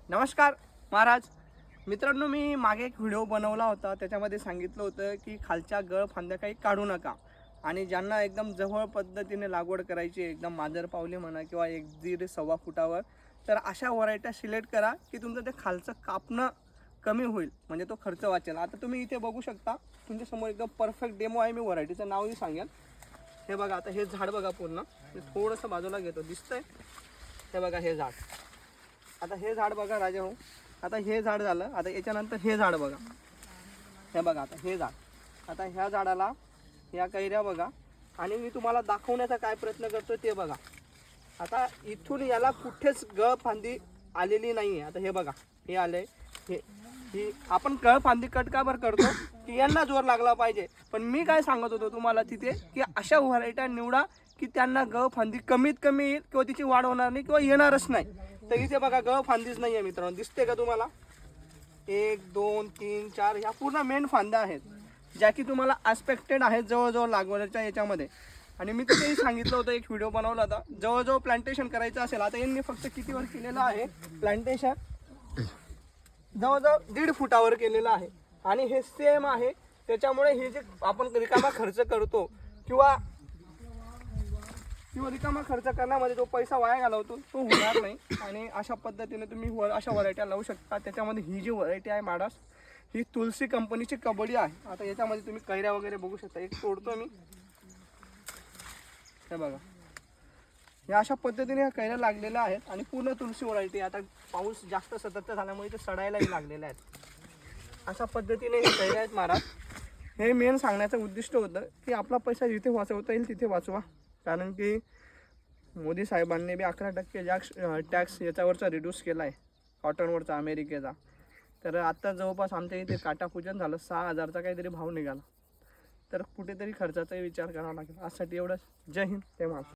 नमस्कार महाराज मित्रांनो, मी मागे एक व्हिडिओ बनवला होता. त्याच्यामध्ये सांगितलं होतं की खालच्या गळ फांद्या काही काढू नका आणि ज्यांना एकदम जवळ पद्धतीने लागवड करायची, एकदम मांजर पावली म्हणा किंवा 1-1.5 फुटावर, तर अशा व्हरायट्या सिलेक्ट करा की तुमचं ते खालचं कापणं कमी होईल, म्हणजे तो खर्च वाचेल. आता तुम्ही इथे बघू शकता, तुमच्यासमोर एकदम परफेक्ट डेमो आहे. मी व्हरायटीचं नावही सांगेल. हे बघा, आता हे झाड बघा पूर्ण. मी थोडंसं बाजूला घेतो, दिसतंय? हे बघा हे झाड. आता हे झाड बघा राजा हो. आता हे झाड झालं. आता याच्यानंतर हे झाड बघा. हे बघा, आता हे झाड. आता ह्या झाडाला या कैऱ्या बघा. आणि मी तुम्हाला दाखवण्याचा काय प्रयत्न करतो ते बघा. आता इथून याला कुठेच गळ फांदी आलेली नाही आहे. आता हे बघा, हे आलंय. ही आपण गळ फांदी कट का बरं करतो की यांना जोर लागला पाहिजे. पण मी काय सांगत होतो तुम्हाला तिथे की अशा व्हरायट्या निवडा की त्यांना गळ फांदी कमीत कमी येईल किंवा तिची वाढ होणार नाही किंवा येणारच नाही. तर इथे बघा, गळ फांदीच नाही आहे मित्रांनो. दिसते का तुम्हाला? 1 2 3 4 ह्या पूर्ण मेन फांद्या आहेत, ज्या की तुम्हाला ॲस्पेक्टेड आहेत जवळजवळ लागवडच्या याच्यामध्ये. आणि मी तिथेही सांगितलं होतं, एक व्हिडिओ बनवला होता. जवळजवळ प्लांटेशन करायचं असेल, आता यांनी फक्त कितीवर केलेलं आहे प्लांटेशन? जवळजवळ 1.5 फुटावर केलेलं आहे. आणि हे सेम आहे. त्याच्यामुळे हे जे आपण रिकामा खर्च करतो किंवा रिकामा खर्च करण्यामध्ये जो पैसा वाया घालवतो तो होणार नाही. आणि अशा पद्धतीने तुम्ही अशा व्हरायट्या लावू शकता. त्याच्यामध्ये ही जी व्हरायटी आहे माडास, ही तुलसी कंपनीची कबड्डी आहे. आता याच्यामध्ये तुम्ही कैऱ्या वगैरे बघू शकता. एक तोडतो मी, हे बघा. या अशा पद्धतीने ह्या कैऱ्या लागलेल्या आहेत आणि पूर्ण तुलसी व्हरायटी. आता पाऊस जास्त सतत झाल्यामुळे ते सडायलाही लागलेल्या आहेत. अशा पद्धतीने हे कैऱ्या आहेत महाराज. हे मेन सांगण्याचं उद्दिष्ट होतं की आपला पैसा जिथे वाचवता येईल तिथे वाचवा. कारण की मोदी साहेबांनी बी 11% टॅक्स याच्यावरचा रिड्यूस केला आहे, कॉटनवरचा, अमेरिकेचा. तर आत्ता जवळपास आमच्या इथे काटापूजन झालं, 6,000चा काहीतरी भाव निघाला. तर कुठेतरी खर्चाचाही विचार करावा लागेल. आजसाठी एवढंच. जय हिंद, जय महाराष्ट्र.